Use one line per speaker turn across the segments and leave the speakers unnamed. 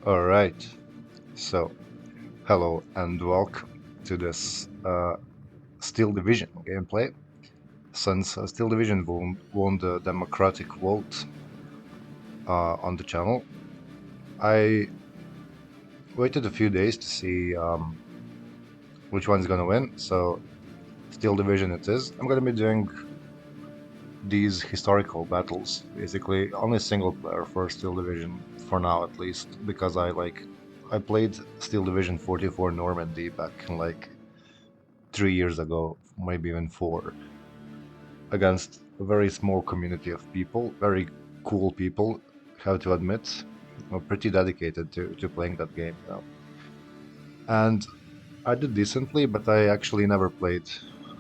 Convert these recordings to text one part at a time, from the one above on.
Alright, so hello and welcome to this Steel Division gameplay. Since Steel Division won the democratic vote on the channel, I waited a few days to see which one's gonna win, so Steel Division it is. I'm gonna be doing these historical battles, basically only single player for Steel Division for now at least, because I played Steel Division 44 Normandy back in like 3 years ago, maybe even four, against a very small community of people, very cool people, have to admit, pretty dedicated to playing that game now. And I did decently, but I actually never played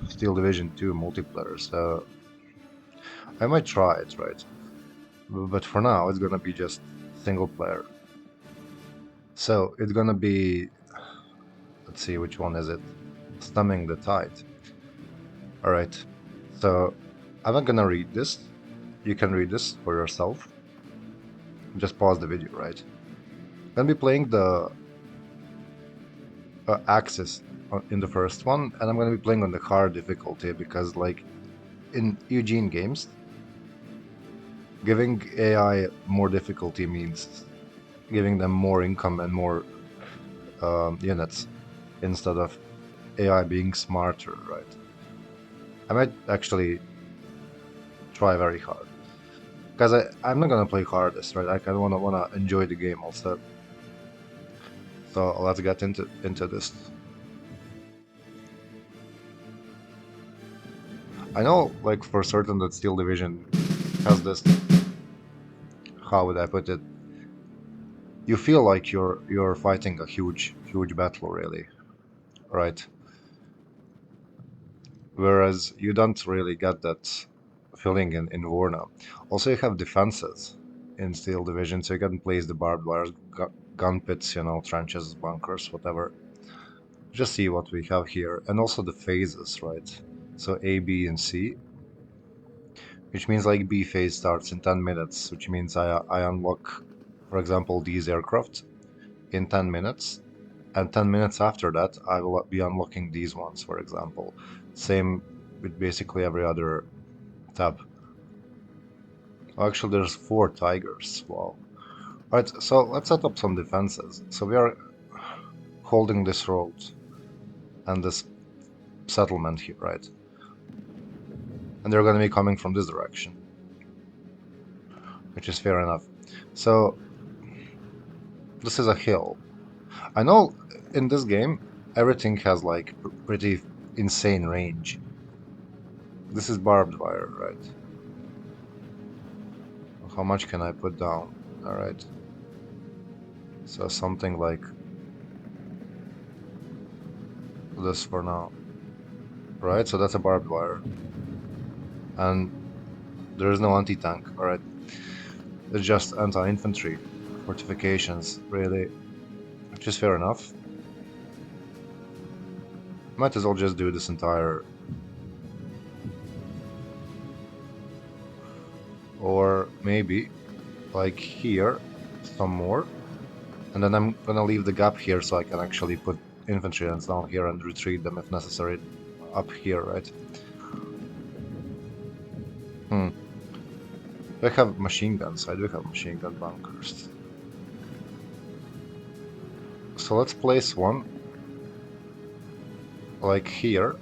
Steel Division 2 multiplayer, so I might try it, right? But for now, it's gonna be just single player. So it's gonna be, let's see, which one is it? Stemming the Tide. Alright, so I'm not gonna read this. You can read this for yourself. Just pause the video, right? I'm gonna be playing the Axis in the first one, and I'm gonna be playing on the hard difficulty because, like, in Eugene games, giving AI more difficulty means giving them more income and more units instead of AI being smarter, right? I might actually try very hard because I'm not gonna play hardest, right? I kind of wanna enjoy the game also. So let's get into this. I know, like, for certain that Steel Division has this. How would I put it? You feel like you're fighting a huge battle, really, right? Whereas you don't really get that feeling in Warna. Also, you have defenses in Steel Division, so you can place the barbed wires, gun pits, trenches, bunkers, whatever. Just see what we have here, and also the phases, right? So A, B, and C, which means like B phase starts in 10 minutes, which means I unlock, for example, these aircraft in 10 minutes, and 10 minutes after that I will be unlocking these ones, for example. Same with basically every other tab. Oh, actually, there's 4 tigers. Wow. Alright, so let's set up some defenses. So we are holding this road and this settlement here, right? And they're going to be coming from this direction, which is fair enough. So this is a hill. I know in this game everything has like pretty insane range. This is barbed wire, right? How much can I put down? Alright. So something like this for now. Right, so that's a barbed wire. And there is no anti-tank, alright. It's just anti-infantry fortifications, really, which is fair enough. Might as well just do this entire... Or maybe, like here, some more. And then I'm gonna leave the gap here so I can actually put infantry units down here and retreat them if necessary up here, right? Do I have machine guns? I do have machine gun bunkers. So let's place one, like here.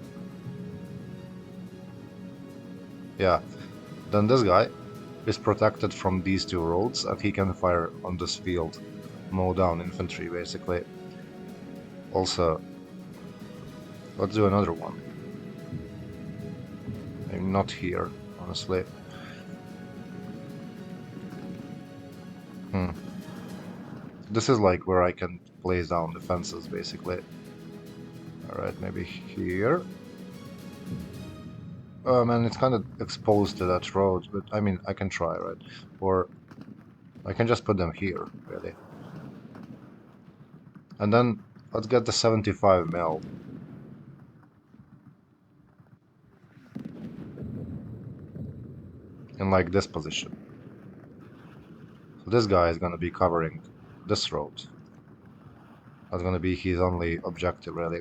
Yeah, then this guy is protected from these 2 roads and he can fire on this field, mow down infantry basically. Also, let's do another one. I'm not here, honestly. This is like where I can place down defenses basically. Alright, maybe here. Man, it's kind of exposed to that road, but I mean, I can try, right? Or I can just put them here, really. And then let's get the 75 mil. In like this position. So this guy is gonna be covering this road. That's gonna be his only objective, really.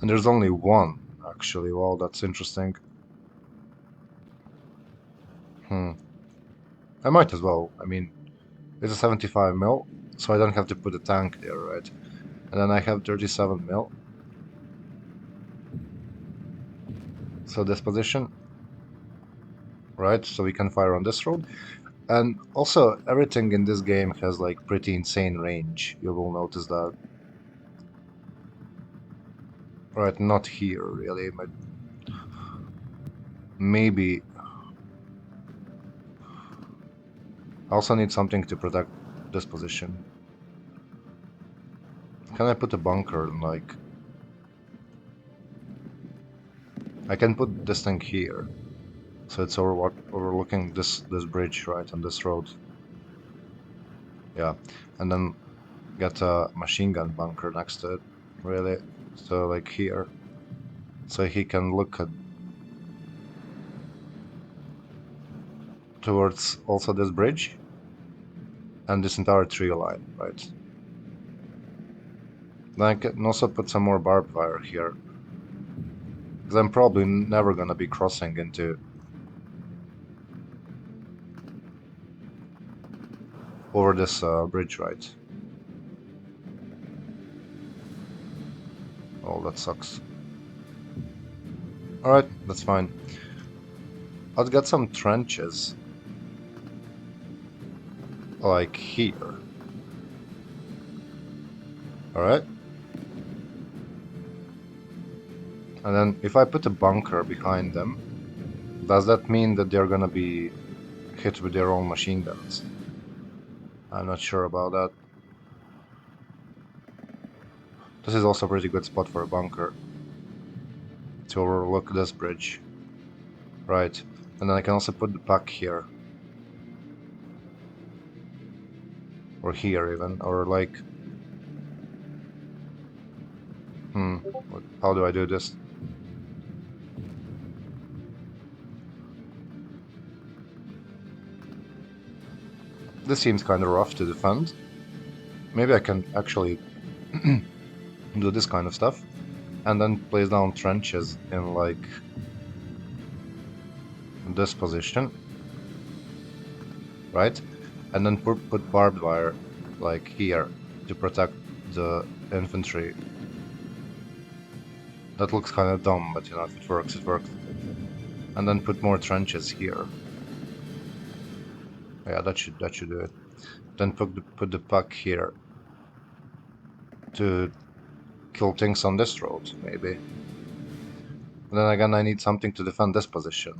And there's only one, actually. Wow, that's interesting. I might as well. I mean, it's a 75 mil, so I don't have to put a tank there, right? And then I have 37 mil. So this position, right? So we can fire on this road. And also, everything in this game has like pretty insane range. You will notice that. Right, not here really, but maybe. I also need something to protect this position. Can I put a bunker like? I can put this thing here, so it's overlooking this bridge, right, on this road. Yeah, and then get a machine gun bunker next to it, really. So like here, so he can look at towards also this bridge and this entire tree line, right? Then I can also put some more barbed wire here, because I'm probably never gonna be crossing into over this bridge, right? Oh, that sucks. Alright, that's fine. I'll get some trenches like here. Alright? And then if I put a bunker behind them, does that mean that they're gonna be hit with their own machine guns? I'm not sure about that. This is also a pretty good spot for a bunker to overlook this bridge. Right. And then I can also put the pack here. Or here even, or like... how do I do this? This seems kind of rough to defend. Maybe I can actually do this kind of stuff. And then place down trenches in like... this position. Right? And then put barbed wire like here to protect the infantry. That looks kind of dumb, but you know, if it works, it works. And then put more trenches here. Yeah, that should do it. Then put the pack here to kill things on this road, maybe. And then again, I need something to defend this position.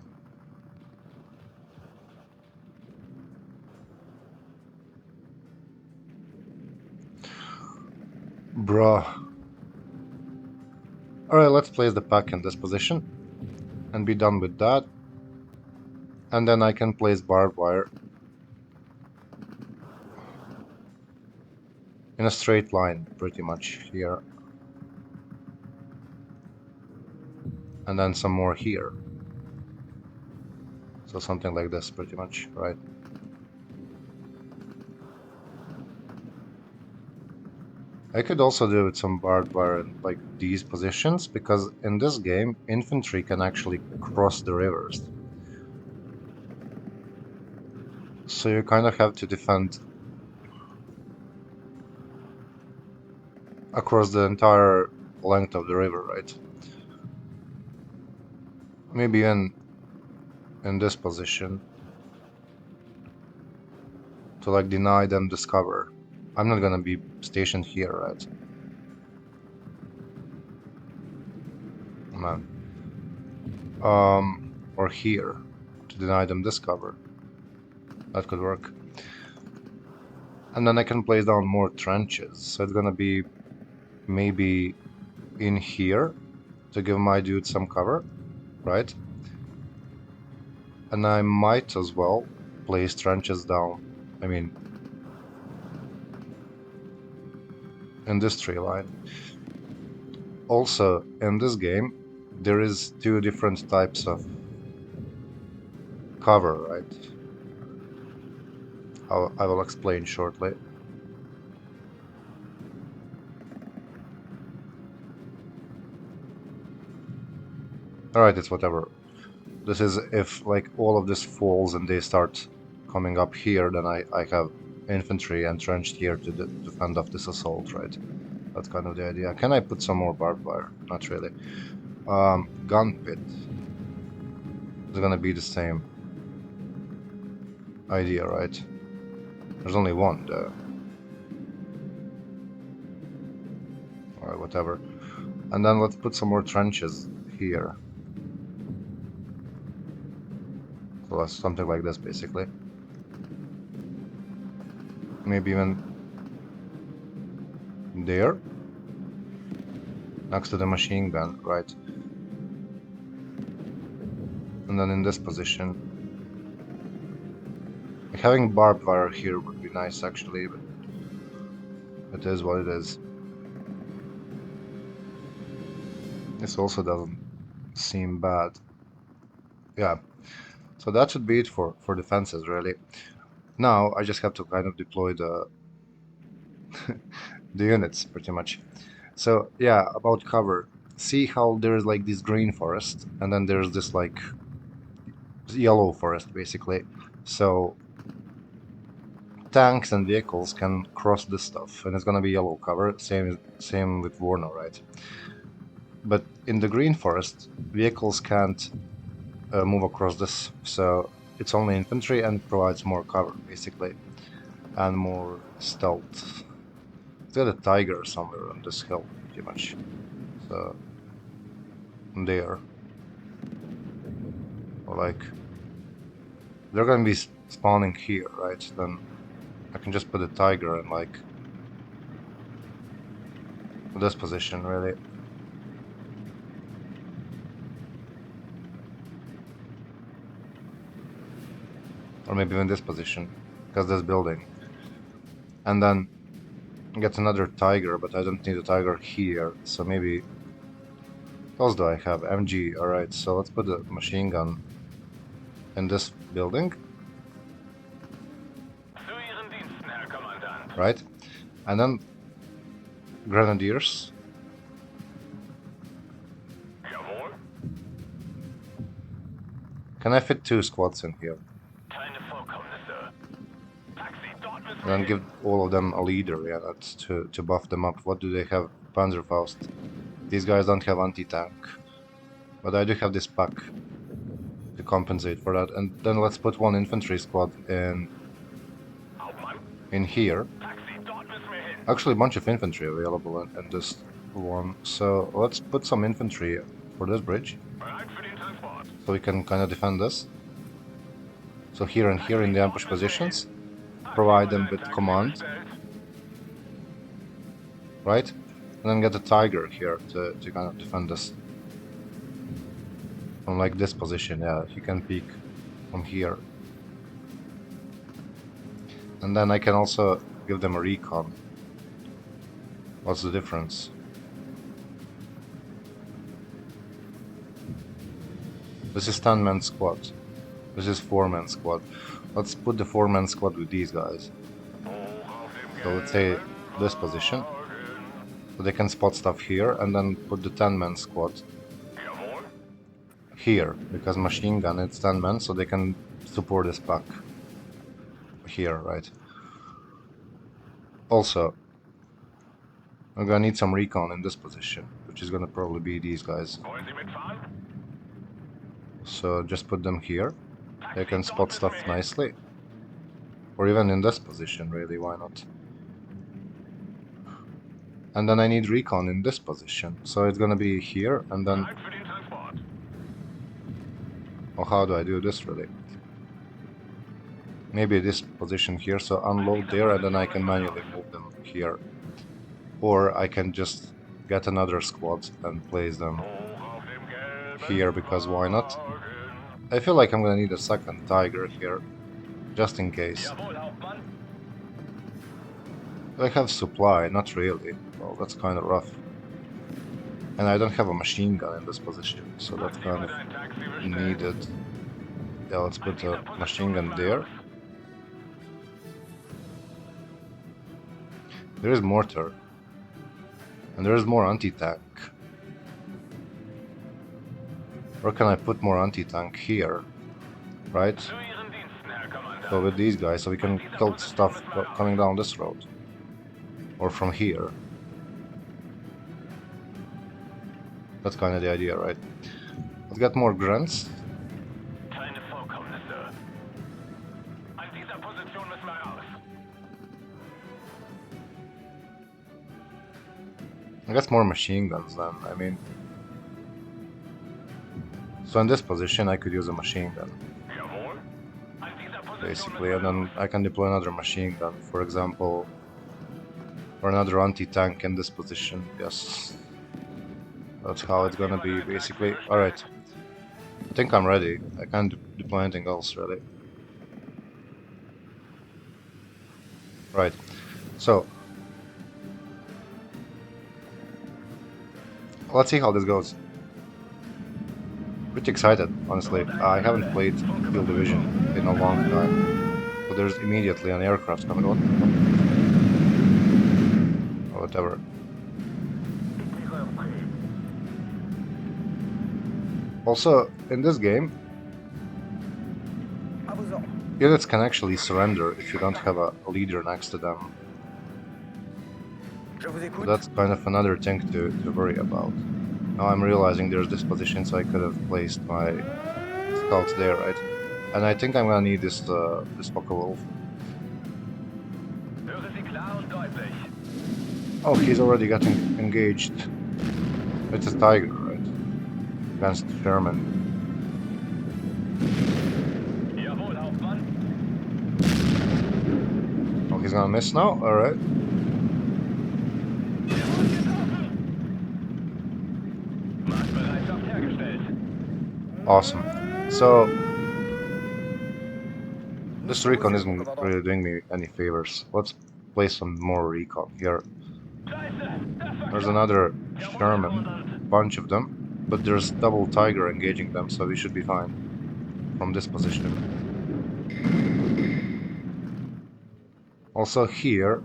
Bruh. Alright, let's place the pack in this position and be done with that. And then I can place barbed wire in a straight line, pretty much, here. And then some more here. So something like this, pretty much, right? I could also do with some barbed wire in like these positions, because in this game, infantry can actually cross the rivers. So you kind of have to defend across the entire length of the river, right? Maybe in this position to like deny them this cover. I'm not gonna be stationed here, right? Man. Or here to deny them this cover. That could work. And then I can place down more trenches. So it's gonna be maybe in here to give my dude some cover, right? And I might as well place trenches down. I mean, in this tree line. Also, in this game, there is two different types of cover, right? I will explain shortly. Alright, it's whatever. This is if like all of this falls and they start coming up here, then I have infantry entrenched here to defend off this assault, right? That's kind of the idea. Can I put some more barbed wire? Not really. Gun pit is gonna be the same idea, right? There's only one there. Alright, whatever. And then let's put some more trenches here. So that's something like this, basically. Maybe even there. Next to the machine gun, right? And then in this position. Like having barbed wire here would be nice, actually, but it is what it is. This also doesn't seem bad. Yeah. So that should be it for defenses, really. Now I just have to kind of deploy the the units, pretty much. So yeah, about cover. See how there's like this green forest, and then there's this like yellow forest, basically. So tanks and vehicles can cross this stuff, and it's gonna be yellow cover. Same with Warner, right? But in the green forest, vehicles can't move across this, so it's only infantry and provides more cover, basically, and more stealth. It's got a tiger somewhere on this hill, pretty much. So there, like, they're gonna be spawning here, right? Then I can just put a tiger in like this position, really. Or maybe in this position, because this building. And then get another tiger, but I don't need a tiger here, so maybe... What else do I have? MG, alright, so let's put a machine gun in this building. Right? And then grenadiers. Can I fit 2 squads in here? And then give all of them a leader, yeah, that's to buff them up. What do they have? Panzerfaust. These guys don't have anti-tank. But I do have this pack to compensate for that. And then let's put 1 infantry squad in here. Actually, a bunch of infantry available in this one. So let's put some infantry for this bridge. So we can kind of defend this. So here and here in the ambush positions. Provide them with command. Right? And then get a tiger here to kind of defend this. From like this position, yeah, he can peek from here. And then I can also give them a recon. What's the difference? This is 10-man squad. This is 4-man squad. Let's put the 4-man squad with these guys. So let's say this position. So they can spot stuff here, and then put the 10-man squad here, because machine gun it's 10 men, so they can support this pack here, right? Also, I'm gonna need some recon in this position, which is gonna probably be these guys. So just put them here. They can spot stuff nicely. Or even in this position, really, why not? And then I need recon in this position. So it's gonna be here, and then... Oh, how do I do this, really? Maybe this position here, so unload there, and then I can manually move them here. Or I can just get another squad and place them here, because why not? I feel like I'm gonna need a second tiger here, just in case. I have supply, not really. Well, that's kind of rough. And I don't have a machine gun in this position, so that's kind of needed. Yeah, let's put a machine gun there. There is mortar. And there is more anti-tank. Where can I put more anti-tank? Here. Right? So with these guys, so we can kill stuff coming down this road. Or from here. That's kind of the idea, right? Let's get more grunts. I guess more machine guns then, I mean... So in this position I could use a machine gun. Basically, and then I can deploy another machine gun, for example... Or another anti-tank in this position, yes. That's how it's gonna be, basically. Alright. I think I'm ready. I can't deploy anything else, really. Right. So... Let's see how this goes. Pretty excited, honestly. I haven't played Steel Division in a long time. But there's immediately an aircraft coming on. Or whatever. Also, in this game, units can actually surrender if you don't have a leader next to them. So that's kind of another thing to worry about. Now I'm realizing there's this position, so I could have placed my scouts there, right? And I think I'm gonna need this Focke-Wulf. Oh, he's already getting engaged. It's a Tiger, right? Against Sherman. Oh, he's gonna miss now? Alright. Awesome. So, this recon isn't really doing me any favors. Let's play some more recon here. There's another Sherman, bunch of them, but there's double Tiger engaging them, so we should be fine from this position. Also here,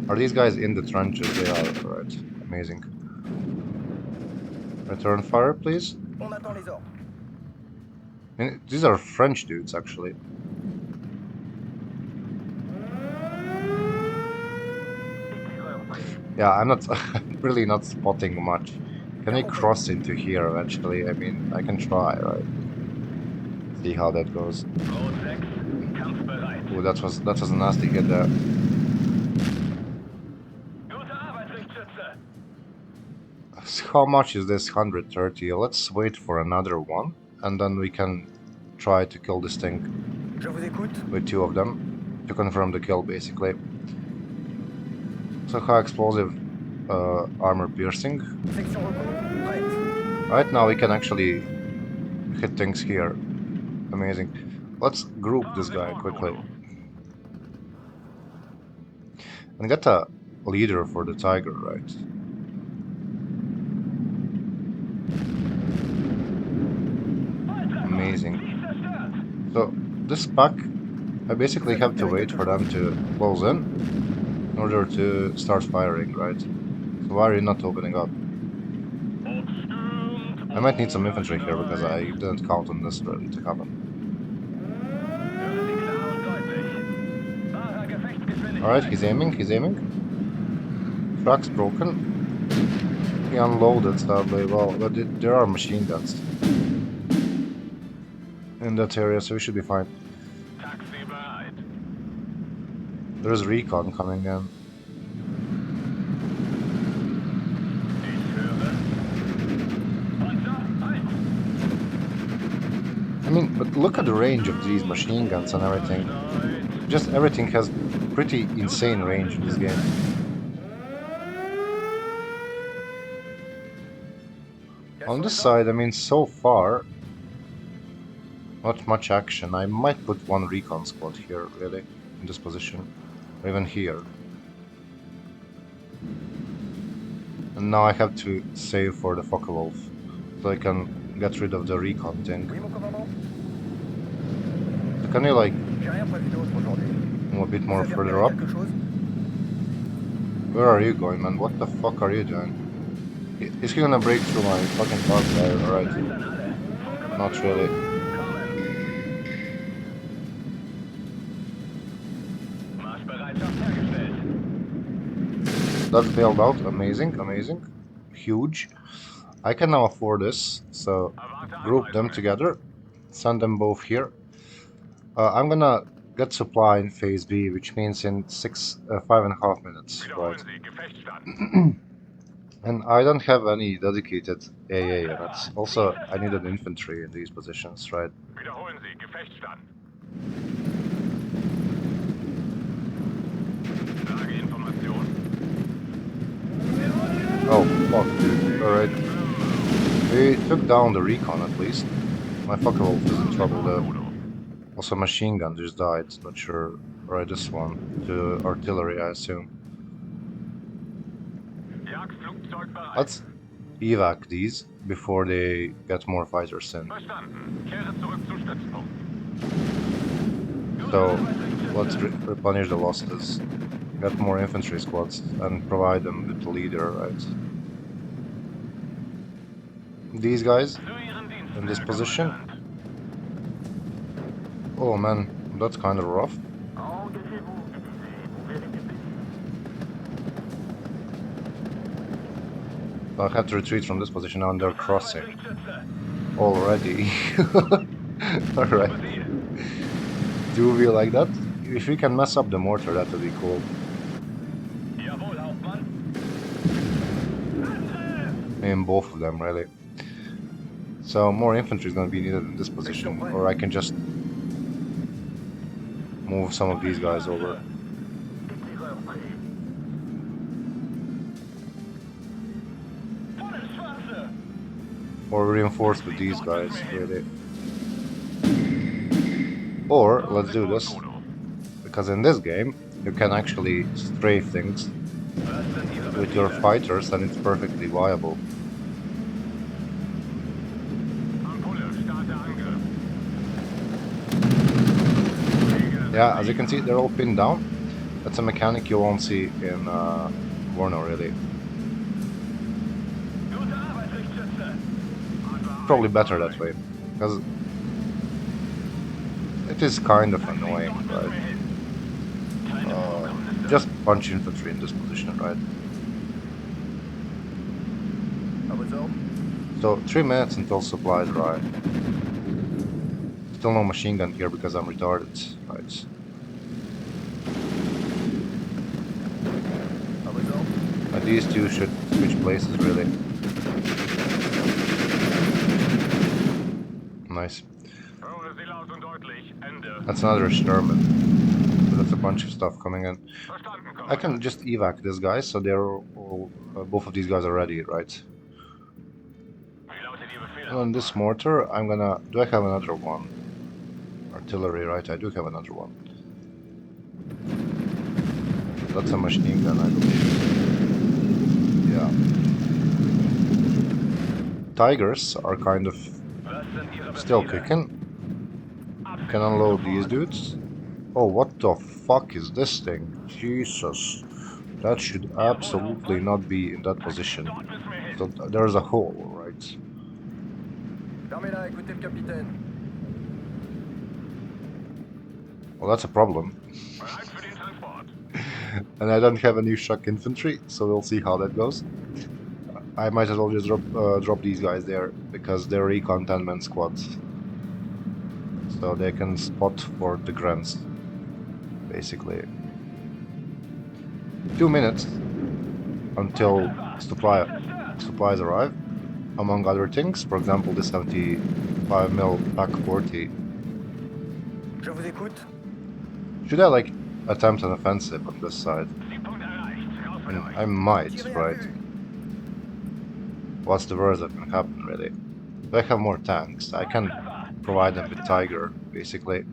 are these guys in the trenches? They are, right? Amazing. Return fire, please. And these are French dudes, actually. Yeah, I'm not really not spotting much. Can I cross into here eventually? I mean, I can try, right? See how that goes. Ooh, that was a nasty hit there. How much is this? 130. Let's wait for another one, and then we can try to kill this thing with two of them to confirm the kill, basically. So how explosive armor piercing. Right now we can actually hit things here. Amazing. Let's group this guy quickly. And get a leader for the Tiger, right? Amazing. So this pack, I basically have to wait for them to close in order to start firing, right? So why are you not opening up? I might need some infantry here because I didn't count on this really to happen. Alright, he's aiming. Truck's broken. He unloaded, sadly. Well, but there are machine guns in that area, so we should be fine. There's recon coming in. I mean, but look at the range of these machine guns and everything. Just everything has pretty insane range in this game. On this side, I mean, so far, not much action. I might put one recon squad here, really, in this position. Or even here. And now I have to save for the Focke-Wulf, so I can get rid of the recon thing. So can you, like, move a bit more further up? Where are you going, man? What the fuck are you doing? Is he gonna break through my fucking barbed wire? Alright. Not really. That's bailed out. Amazing, amazing. Huge. I can now afford this, so group them together, send them both here. I'm gonna get supply in phase B, which means in 5.5 minutes, right? And I don't have any dedicated AA units. Also, I need an infantry in these positions, right? Oh, fuck, dude. Alright. We took down the recon at least. My fucker wolf is in trouble though. Also, machine gun just died. Not sure. Right, this one. To artillery, I assume. Let's evac these before they get more fighters in. So, let's replenish the losses. Get more infantry squads and provide them with the leader, right? These guys in this position. Oh man, that's kind of rough. I have to retreat from this position now and they're crossing. Already. Alright. Do we like that? If we can mess up the mortar, that would be cool. In both of them, really. So more infantry is going to be needed in this position, or I can just move some of these guys over. Or reinforce with these guys, really. Or, let's do this, because in this game, you can actually strafe things with your fighters and it's perfectly viable. Yeah, as you can see, they're all pinned down. That's a mechanic you won't see in Warno, really. Probably better that way, because it is kind of annoying, right? Just punch infantry in this position, right? So 3 minutes until supplies arrive. Still no machine gun here because I'm retarded, right? These two should switch places, really. Nice. That's another Sherman. That's a bunch of stuff coming in. I can just evac this guy, so they're all, both of these guys are ready, right? And on this mortar, I'm gonna... Do I have another one? Artillery, right? I do have another one. That's a machine gun, I believe. Yeah. Tigers are kind of still kicking. Can unload these dudes. Oh, what the fuck is this thing? Jesus. That should absolutely not be in that position. So there's a hole, right? Well, that's a problem. And I don't have any shock infantry, so we'll see how that goes. I might as well just drop these guys there, because they're recon 10-man squads. So they can spot for the grunts, basically. 2 minutes until supplies arrive, among other things. For example, the 75mm Pack 40. Should I like attempt an offensive on this side? I might, right? What's the worst that can happen, really? Do I have more tanks? I can provide them with Tiger, basically.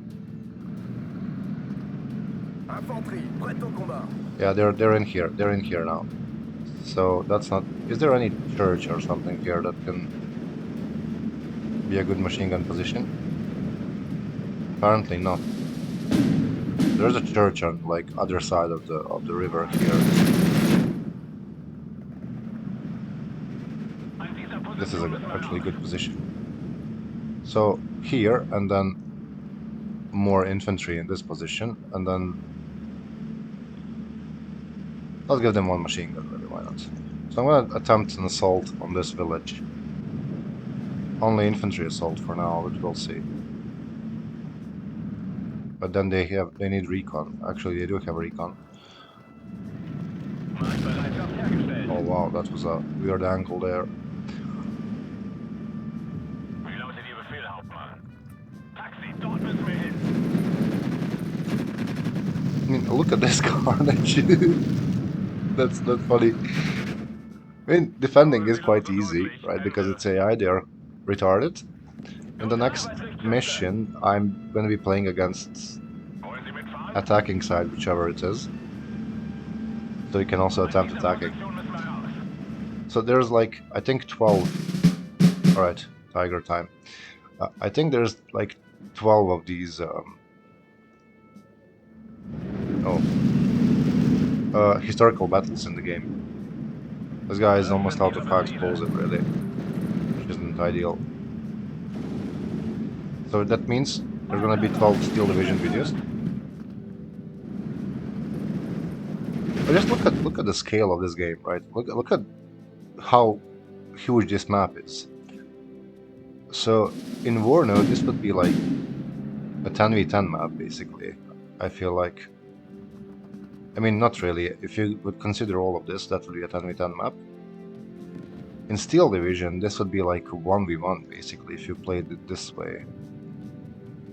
Yeah, they're in here. They're in here now. So that's not... Is there any church or something here that can be a good machine gun position? Apparently not. There's a church on like other side of the river here. This is actually a good position. So here, and then more infantry in this position, and then let's give them one machine gun, really, why not? So I'm gonna attempt an assault on this village. Only infantry assault for now, but we'll see. But then they need recon. Actually, they do have recon. Oh wow, that was a weird angle there. I mean, look at this carnage. That's not funny. I mean, defending is quite easy, right? Because it's AI, they are retarded. In the next mission, I'm gonna be playing against attacking side, whichever it is. So you can also attempt attacking. So there's like, I think 12. Alright, Tiger time. I think there's like 12 of these. Historical battles in the game. This guy is almost out of high explosive, really, which isn't ideal. So that means there's gonna be 12 Steel Division videos. But just look at the scale of this game, right? Look at how huge this map is. So in Warno, this would be like a 10v10 map, basically. I feel like. I mean, not really. If you would consider all of this, that would be a 10v10 map. In Steel Division, this would be like a 1v1, basically, if you played it this way.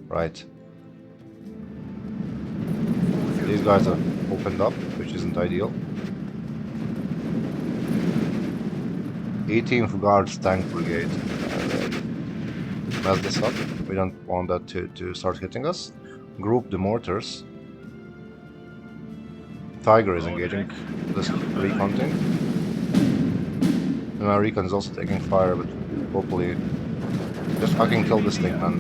Right. These guys have opened up, which isn't ideal. 18th Guards Tank Brigade. Mess this up. We don't want that to start hitting us. Group the mortars. Tiger is engaging this recon thing. And my recon is also taking fire, but hopefully just fucking kill this thing, man.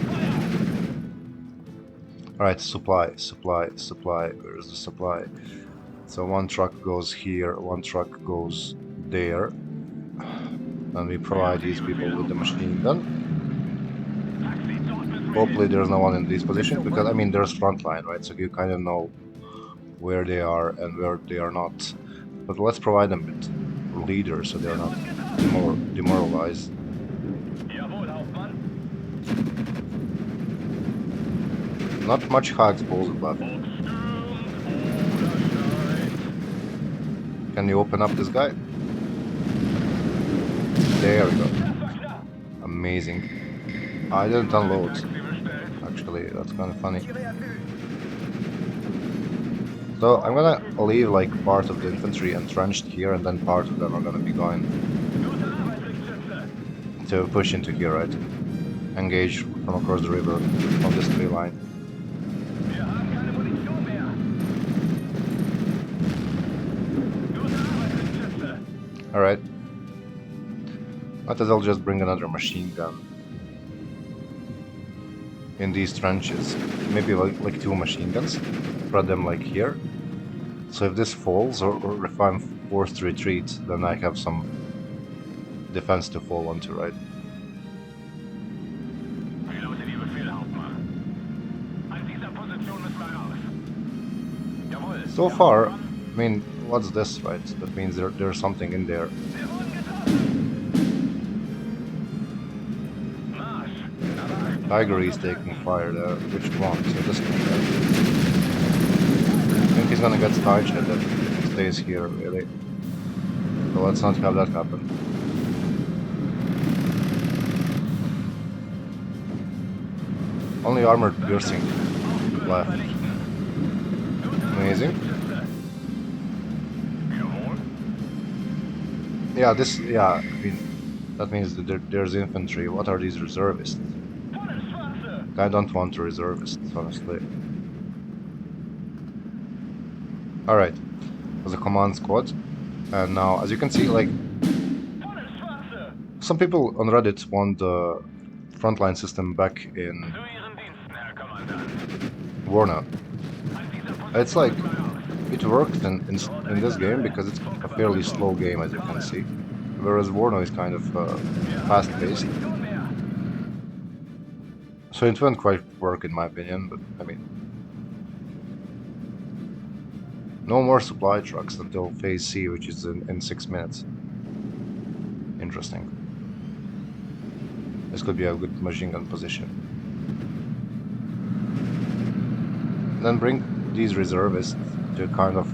Alright, supply. Where is the supply? So one truck goes here, one truck goes there. And we provide these people with the machine gun. Hopefully there's no one in these positions, because I mean there's front line, right? So you kind of know where they are and where they are not. But let's provide them with leaders so they're not demoralized. Not much high explosive left. Can you open up this guy? There we go. Amazing. I didn't unload. Actually, that's kind of funny. So I'm gonna leave like part of the infantry entrenched here, and then part of them are gonna be going to push into here, right? Engage from across the river on this tree line. Alright. Might as well just bring another machine gun in these trenches. Maybe like 2 machine guns. Spread them like here. So if this falls, or if I'm forced to retreat, then I have some defense to fall onto, right? So far, I mean, what's this, right? That means there's something in there. Tiger is taking fire there. Which one? So this one there. I think he's gonna get starched if it stays here, really. So let's not have that happen. Only armored piercing left. Amazing. Yeah, I mean, that means that there's infantry. What are these reservists? I don't want a reservist, honestly. Alright, there's a command squad. And now, as you can see, like, some people on Reddit want the frontline system back in Warna. It's like, it worked in this game because it's a fairly slow game, as you can see. whereas Warno is kind of fast-paced. So it won't quite work in my opinion, but I mean... No more supply trucks until phase C, which is in 6 minutes. Interesting. This could be a good machine gun position. Then bring these reservists to kind of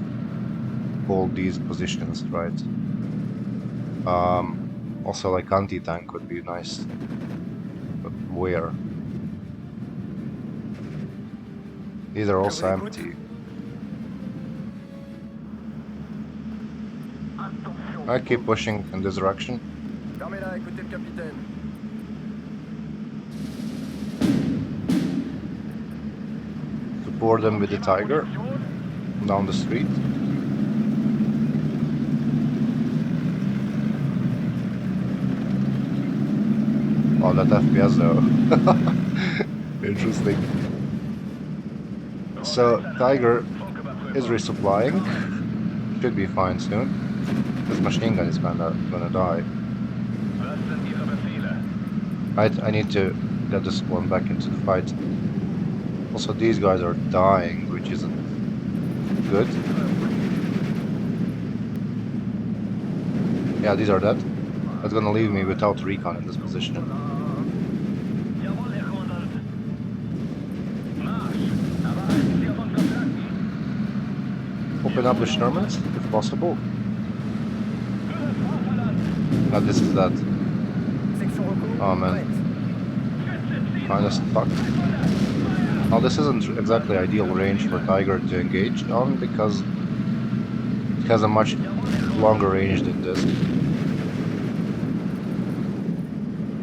hold these positions, right? Also, like anti-tank would be nice. But where? These are also empty. I keep pushing in this direction. Support them with the Tiger down the street. Oh, that FPS though. Interesting. So, Tiger is resupplying. Should be fine soon. This machine gun is gonna die. I need to get this one back into the fight. Also, these guys are dying, which isn't good. Yeah, these are dead. That's gonna leave me without recon in this position. Open up the Shermans, if possible. This is that. Oh man. Kinda stuck. Now this isn't exactly ideal range for Tiger to engage on because it has a much longer range than this.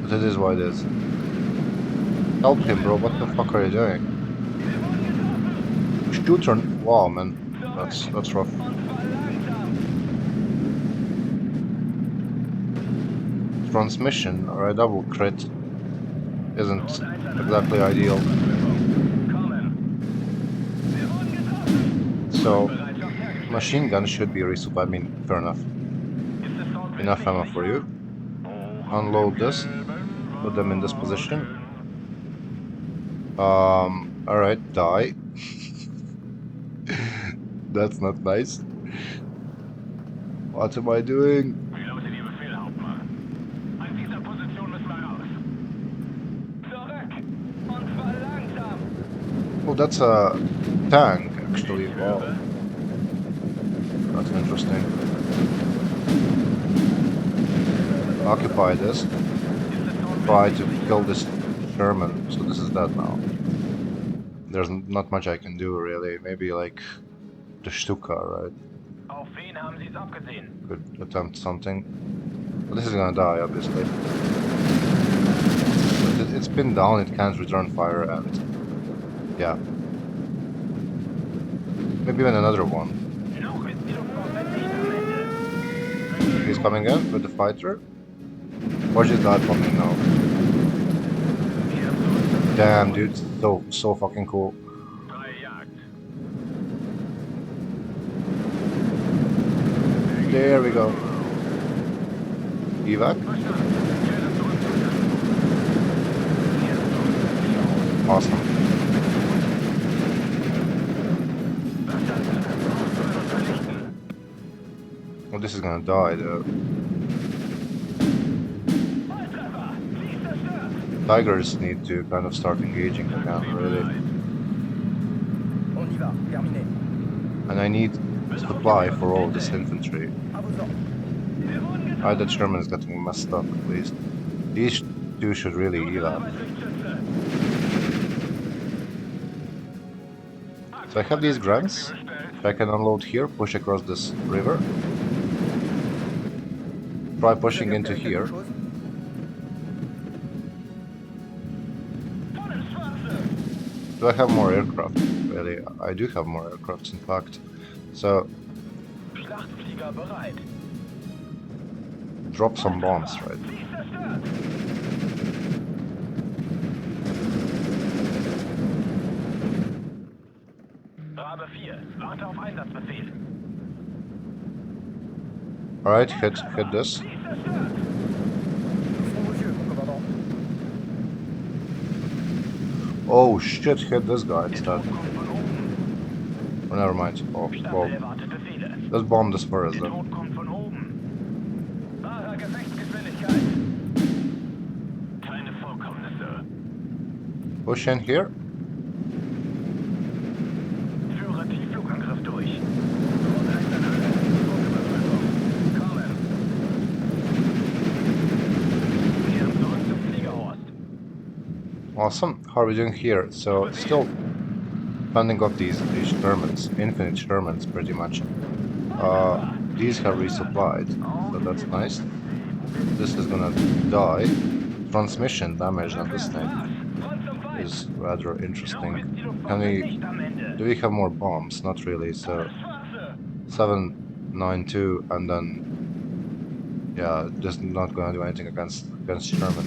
But it is what it is. Help him, bro. What the fuck are you doing? Shooter. Wow, man. That's rough. Transmission or a double crit isn't exactly ideal. So, machine gun should be resupplied. I mean, fair enough. Enough ammo for you. Unload this. Put them in this position. Alright, die. That's not nice. What am I doing? Oh, that's a tank, actually. Wow. That's interesting. Occupy this. Try to kill this Sherman. So this is that now. There's not much I can do, really. Maybe, like, the Stuka, right? Could attempt something. But this is gonna die, obviously. But it's pinned down, it can't return fire, and... yeah. Maybe even another one. He's coming in with the fighter. Watch this guy bombing now. Damn, dude, so fucking cool. There we go. Evac. Awesome. Well, this is gonna die though. Tigers need to kind of start engaging again, really. And I need supply for all this infantry. That Sherman is getting messed up, at least. These two should really evap. So I have these grants. I can unload here, push across this river. Try pushing into here. Do I have more aircraft? Really, I do have more aircrafts, in fact. So... drop some bombs, right? Alright, hit this. Oh shit, hit this guy instead. Oh, never mind. Oh, well. Let's bomb this first then. Push in here. Awesome. How are we doing here? So still fending off these Shermans, infinite Shermans pretty much. These have resupplied, so that's nice. This is gonna die. Transmission damage on this thing is rather interesting. Can we... do we have more bombs? Not really, so 792 and then... yeah, just not gonna do anything against Sherman.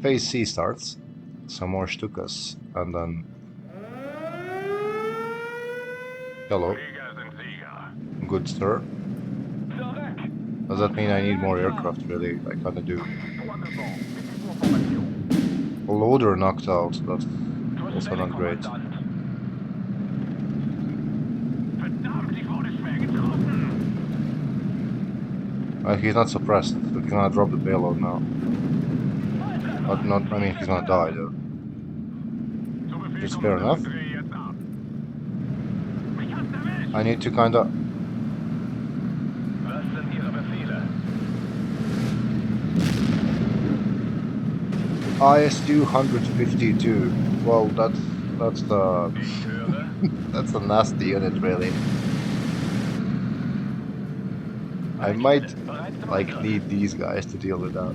Phase C starts. Some more Stukas, and then... hello. Good sir. Does that mean I need more aircraft, really? I kinda do. A loader knocked out, that's also not great. He's not suppressed, so he's gonna drop the payload now. But not, I mean, he's gonna die though. Which is fair enough. I need to kinda... IS-2 152. Well, that's the... that's a nasty unit, really. I might, like, need these guys to deal with that.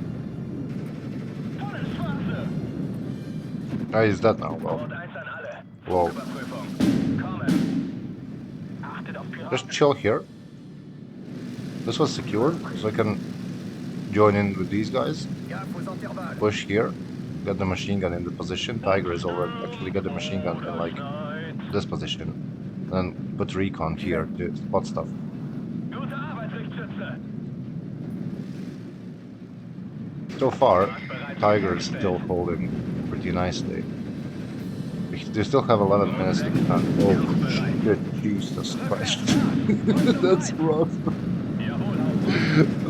Oh, he's dead now, well. Well. Just chill here. This was secured, so I can join in with these guys. Push here. Get the machine gun in the position. Tiger is over. Actually get the machine gun in, like, this position. And then put recon here to spot stuff. So far, Tiger is still holding pretty nicely. They still have 11 minutes to defend. Oh shit, Jesus Christ. That's rough.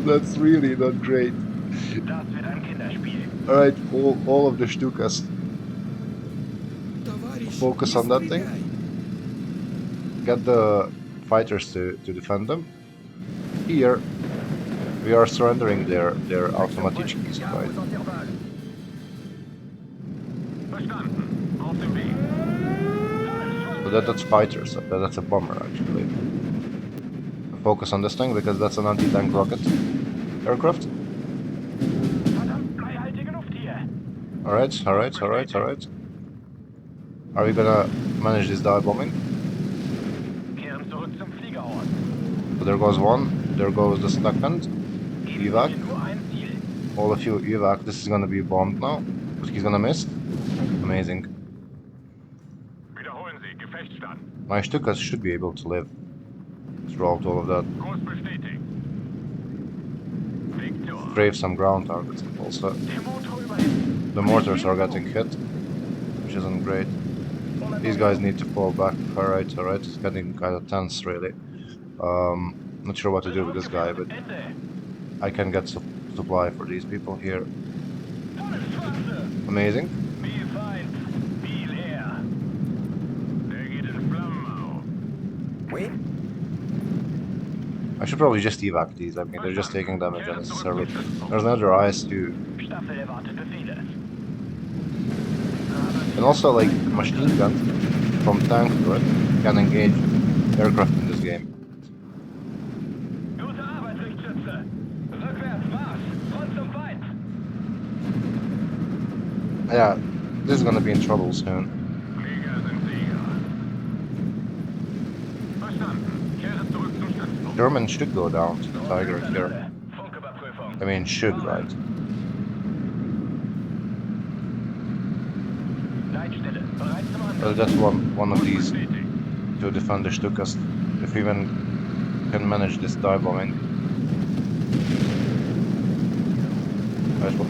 That's really not great. Alright, all of the Stukas. Focus on that thing. Get the fighters to defend them. Here, we are surrendering their automatichkis, right? So that's fighters, that's a bomber actually. Focus on this thing because that's an anti-tank rocket aircraft. Alright. Are we gonna manage this dive bombing? So there goes one, there goes the second. Evac. All of you evac, this is gonna be bombed now. But he's gonna miss. Amazing. My Stukas should be able to live throughout all of that. Strafe some ground targets also. The mortars are getting hit, which isn't great. These guys need to fall back. Alright, it's getting kind of tense really. Not sure what to do with this guy, but I can get supply for these people here. Amazing. I should probably just evac these, I mean, they're just taking damage unnecessarily. There's another IS-2. And also, like, machine gun from tank turret can engage aircraft in this game. Yeah, this is gonna be in trouble soon. German should go down to the Tiger here. I mean, should, right? Well, that's one of these to defend the Stukas. If we even can manage this dive bombing.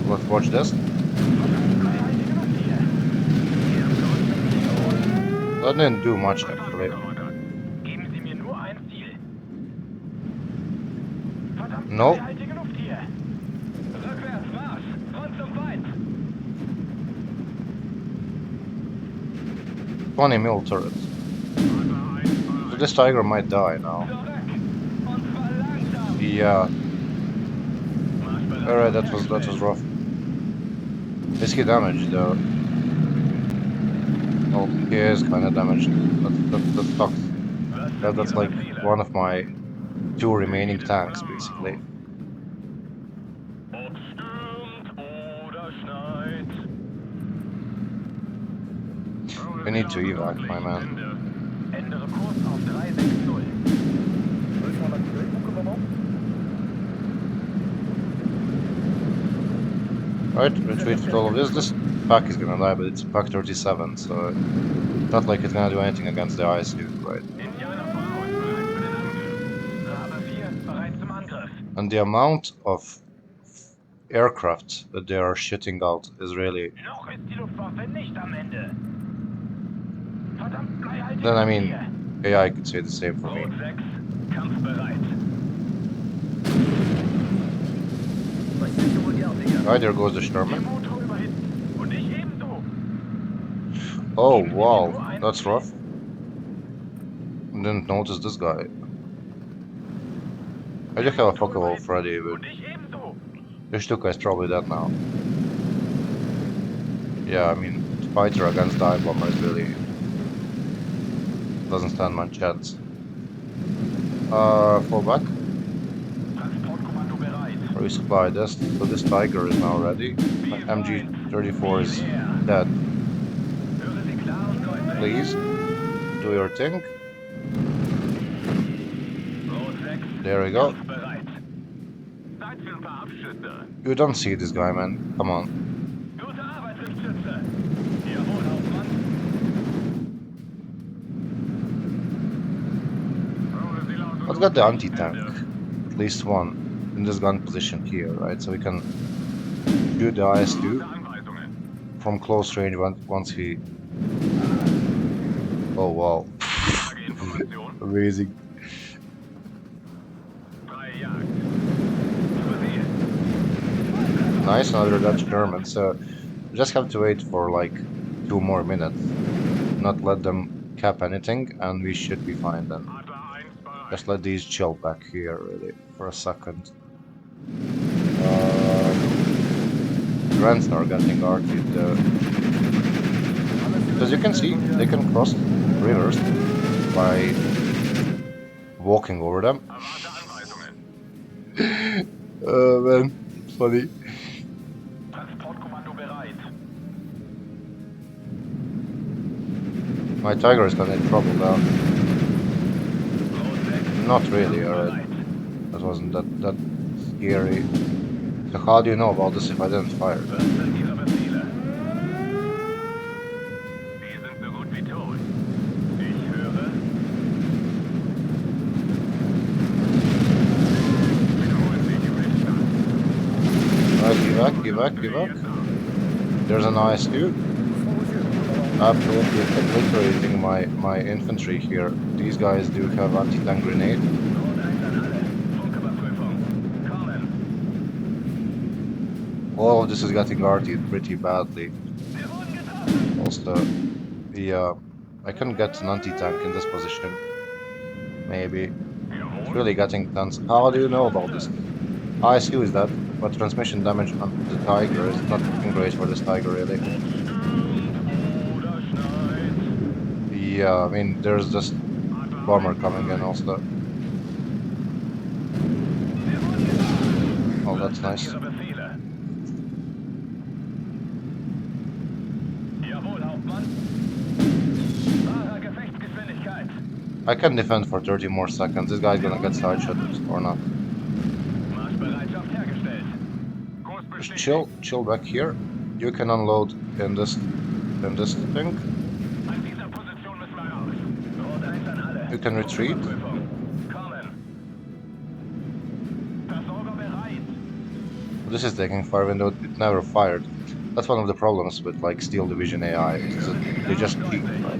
Let's watch this. That didn't do much actually. No. Funny mil turret. So this tiger might die now. Yeah. Alright, that was rough. Is he damaged though? Oh, he is kinda damaged. That sucks. That's like one of my 2 remaining tanks basically. We need to evac, my man. Right, retreat with all of this. This pack is gonna die, but it's pack 37, so not like it's gonna do anything against the ISU, right? And the amount of aircraft that they are shitting out is really... Then I mean, AI could say the same for me. Right, there goes the Sherman. Oh wow, that's rough. Didn't notice this guy. I do have a Focke-Wulf ready, but this Stuka is probably dead now. Yeah, I mean, fighter against dive bombers really doesn't stand much chance. Fall back. Resupply this. So this tiger is now ready. My MG34 is dead. Please, do your thing. There we go. You don't see this guy, man. Come on. Let's get the anti-tank. At least one. In this gun position here, right? So we can shoot the IS-2 from close range once he... Oh wow. Amazing. Nice, another Dutch German. So we just have to wait for like 2 more minutes. Not let them cap anything, and we should be fine then. Just let these chill back here, really, for a second. Grants are getting arced. As you can see, they can cross rivers by walking over them. Man, funny. My tiger is gonna get trouble now. Not really, alright. That wasn't that scary. So how do you know about this if I didn't fire? Right, evac. There's an IS-2. Absolutely obliterating my infantry here. These guys do have anti-tank grenade. All of this is getting arted pretty badly. Also, I can get an anti-tank in this position. Maybe. It's really getting tense. How do you know about this? ISU is that, but transmission damage on the Tiger is not looking great for this Tiger, really. Yeah, I mean, there's just bomber coming in also. Oh, that's nice. I can defend for 30 more seconds. This guy's gonna get sideshot or not. Just chill back here. You can unload in this thing. You can retreat. This is taking fire even though it never fired. That's one of the problems with like Steel Division AI, is that they just peek, right?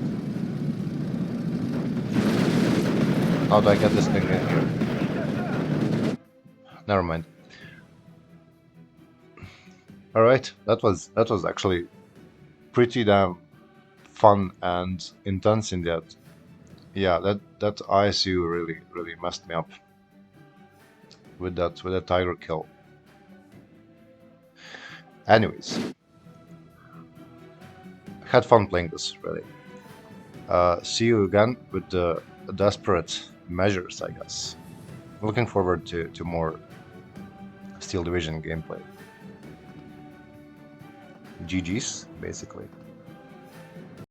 How do I get this thing in here? Never mind. Alright, that was actually pretty damn fun and intense in that. Yeah, that ISU really messed me up with that tiger kill. Anyways, had fun playing this really. See you again with the desperate measures, I guess. Looking forward to more Steel Division gameplay. GG's, basically.